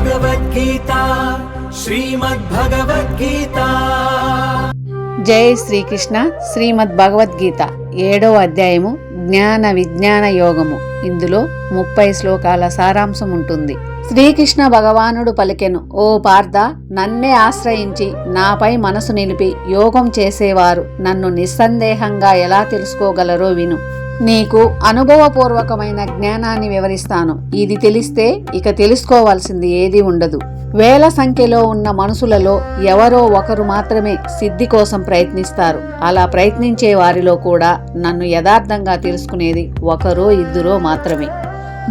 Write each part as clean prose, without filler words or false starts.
భగవద్గీత శ్రీమద్భగవద్గీత. జై శ్రీకృష్ణ. శ్రీమద్ భగవద్గీత 7వ అధ్యాయము జ్ఞాన విజ్ఞాన యోగము. ఇందులో 30 శ్లోకాల సారాంశం ఉంటుంది. శ్రీకృష్ణ భగవానుడు పలికెను, ఓ పార్థ, నన్నే ఆశ్రయించి నాపై మనసు నిలిపి యోగం చేసేవారు నన్ను నిస్సందేహంగా ఎలా తెలుసుకోగలరో విను. నీకు అనుభవపూర్వకమైన జ్ఞానాన్ని వివరిస్తాను. ఇది తెలిస్తే ఇక తెలుసుకోవాల్సింది ఏదీ ఉండదు. వేల సంఖ్యలో ఉన్న మనుషులలో ఎవరో ఒకరు మాత్రమే సిద్ధి కోసం ప్రయత్నిస్తారు. అలా ప్రయత్నించే వారిలో కూడా నన్ను యథార్థంగా తెలుసుకునేది ఒకరో ఇద్దరో మాత్రమే.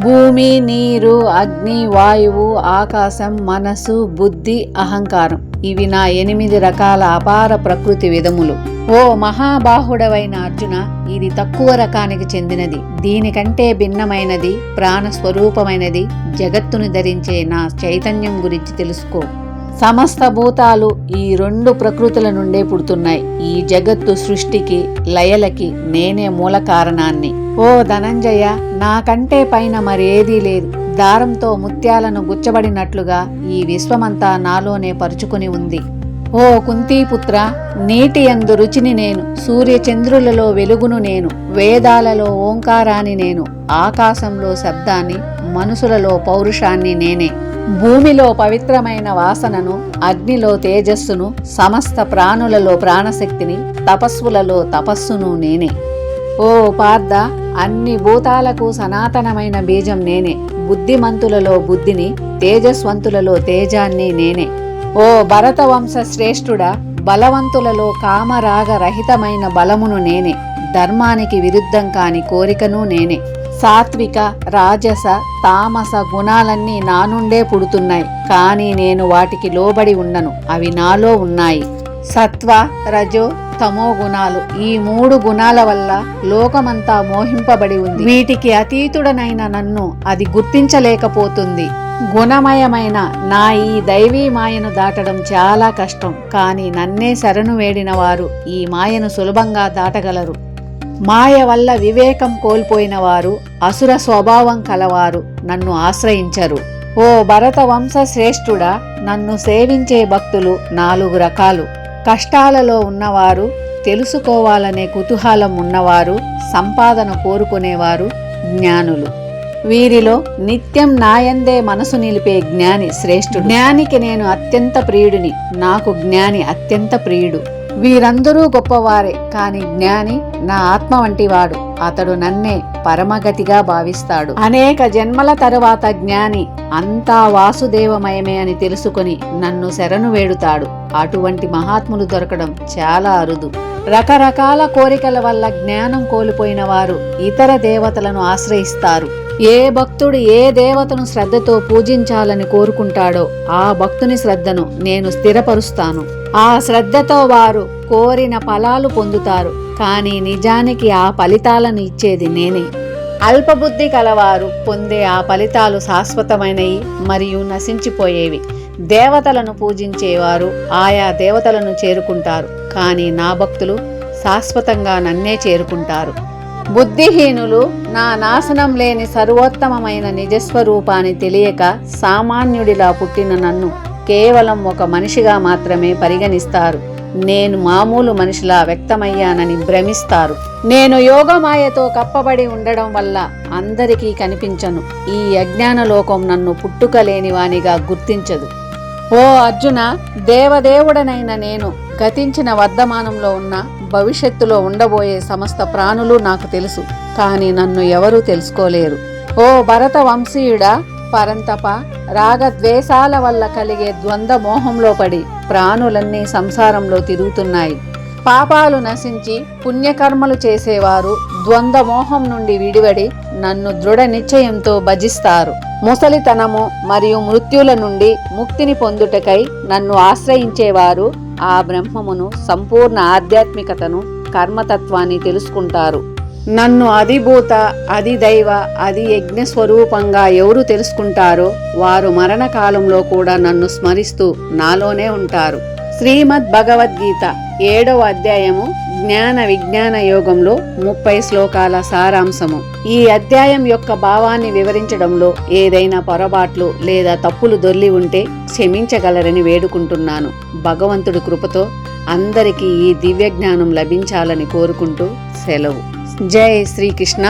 భూమి, నీరు, అగ్ని, వాయువు, ఆకాశం, మనసు, బుద్ధి, అహంకారం ఇవి నా 8 రకాల అపార ప్రకృతి విధములు. ఓ మహాబాహుడవైన అర్జున, ఇది తక్కువ రకానికి చెందినది. దీనికంటే భిన్నమైనది, ప్రాణస్వరూపమైనది, జగత్తును ధరించే నా చైతన్యం గురించి తెలుసుకో. సమస్త భూతాలు ఈ 2 ప్రకృతుల నుండే పుడుతున్నాయి. ఈ జగత్తు సృష్టికి, లయలకి నేనే మూల కారణాన్ని. ఓ ధనంజయ, నాకంటే పైన మరేదీ లేదు. దారంతో ముత్యాలను గుచ్చబడినట్లుగా ఈ విశ్వమంతా నాలోనే పరుచుకుని ఉంది. ఓ కుంతీపుత్ర, నీటి యందు రుచిని నేను, సూర్యచంద్రులలో వెలుగును నేను, వేదాలలో ఓంకారాన్ని నేను, ఆకాశంలో శబ్దాన్ని, మనుషులలో పౌరుషాన్ని నేనే, భూమిలో పవిత్రమైన వాసనను, అగ్నిలో తేజస్సును, సమస్త ప్రాణులలో ప్రాణశక్తిని, తపస్సులలో తపస్సును నేనే. ఓ పార్థ, అన్ని భూతాలకు సనాతనమైన బీజం నేనే. బుద్ధిమంతులలో బుద్ధిని, తేజస్వంతులలో తేజాన్ని నేనే. ఓ భరతవంశ శ్రేష్ఠుడా, బలవంతులలో కామరాగ రహితమైన బలమును నేనే. ధర్మానికి విరుద్ధం కాని కోరికను నేనే. సాత్విక, రాజస, తామస గుణాలన్నీ నా నుండే పుడుతున్నాయి. కానీ నేను వాటికి లోబడి ఉండను, అవి నాలో ఉన్నాయి. సత్వ, రజో, తమో గుణాలు, ఈ 3 గుణాల వల్ల లోకమంతా మోహింపబడి ఉంది. వీటికి అతీతుడనైన నన్ను అది గుర్తించలేకపోతుంది. గుణమయమైన నా ఈ దైవీ మాయను దాటడం చాలా కష్టం. కానీ నన్నే శరణు వేడిన వారు ఈ మాయను సులభంగా దాటగలరు. మాయ వల్ల వివేకం కోల్పోయిన వారు, అసుర స్వభావం కలవారు నన్ను ఆశ్రయించరు. ఓ భరత వంశ శ్రేష్ఠుడా, నన్ను సేవించే భక్తులు 4 రకాలు. కష్టాలలో ఉన్నవారు, తెలుసుకోవాలనే కుతూహలం ఉన్నవారు, సంపాదన కోరుకునేవారు, జ్ఞానులు. వీరిలో నిత్యం నాయందే మనసు నిలిపే జ్ఞాని శ్రేష్ఠుడు. జ్ఞానికి నేను అత్యంత ప్రియుడిని, నాకు జ్ఞాని అత్యంత ప్రియుడు. వీరందరూ గొప్పవారే, కాని జ్ఞాని నా ఆత్మ వంటివాడు. అతడు నన్నే పరమగతిగా భావిస్తాడు. అనేక జన్మల తరువాత జ్ఞాని అంతా వాసుదేవమయమే అని తెలుసుకొని నన్ను శరణు వేడుతాడు. అటువంటి మహాత్ములు దొరకడం చాలా అరుదు. రకరకాల కోరికల వల్ల జ్ఞానం కోల్పోయిన వారు ఇతర దేవతలను ఆశ్రయిస్తారు. ఏ భక్తుడు ఏ దేవతను శ్రద్ధతో పూజించాలని కోరుకుంటాడో ఆ భక్తుని శ్రద్ధను నేను స్థిరపరుస్తాను. ఆ శ్రద్ధతో వారు కోరిన ఫలాలు పొందుతారు. కానీ నిజానికి ఆ ఫలితాలను ఇచ్చేది నేనే. అల్పబుద్ధి కలవారు పొందే ఆ ఫలితాలు శాశ్వతమైనవి మరియు నశించిపోయేవి. దేవతలను పూజించేవారు ఆయా దేవతలను చేరుకుంటారు. కానీ నా భక్తులు శాశ్వతంగా నన్నే చేరుకుంటారు. బుద్ధిహీనులు నా నాశనం లేని సర్వోత్తమమైన నిజస్వరూపాన్ని తెలియక సామాన్యుడిలా పుట్టిన నన్ను కేవలం ఒక మనిషిగా మాత్రమే పరిగణిస్తారు. నేను మామూలు మనిషిలా వ్యక్తమయ్యానని భ్రమిస్తారు. నేను యోగమాయతో కప్పబడి ఉండడం వల్ల అందరికీ కనిపించను. ఈ అజ్ఞాన లోకం నన్ను పుట్టుకలేనివానిగా గుర్తించదు. ఓ అర్జున, దేవదేవుడనైన నేను గతించిన వర్ధమానంలో ఉన్న, భవిష్యత్తులో ఉండబోయే సమస్త ప్రాణులు నాకు తెలుసు. కానీ నన్ను ఎవరూ తెలుసుకోలేరు. ఓ భరత వంశీయుడా, పరంతప, రాగద్వేషాల వల్ల కలిగే ద్వంద్వ మోహంలో పడి ప్రాణులన్నీ సంసారంలో తిరుగుతున్నాయి. పాపాలు నశించి పుణ్యకర్మలు చేసేవారు ద్వంద్వ మోహం నుండి విడివడి నన్ను దృఢ నిశ్చయంతో భజిస్తారు. ముసలితనము మరియు మృత్యుల నుండి ముక్తిని పొందుటకై నన్ను ఆశ్రయించేవారు ఆ బ్రహ్మమును, సంపూర్ణ ఆధ్యాత్మికతను, కర్మతత్వాన్ని తెలుసుకుంటారు. నన్ను అధిభూత, అధిదైవ, అధి యజ్ఞ స్వరూపంగా ఎవరు తెలుసుకుంటారో వారు మరణకాలంలో కూడా నన్ను స్మరిస్తూ నాలోనే ఉంటారు. శ్రీమద్ భగవద్గీత 7వ అధ్యాయము జ్ఞాన విజ్ఞాన యోగంలో 30 శ్లోకాల సారాంశము. ఈ అధ్యాయం యొక్క భావాన్ని వివరించడంలో ఏదైనా పొరపాట్లు లేదా తప్పులు దొర్లి ఉంటే క్షమించగలరని వేడుకుంటున్నాను. భగవంతుడి కృపతో అందరికీ ఈ దివ్య జ్ఞానం లభించాలని కోరుకుంటూ సెలవు. జై శ్రీకృష్ణ.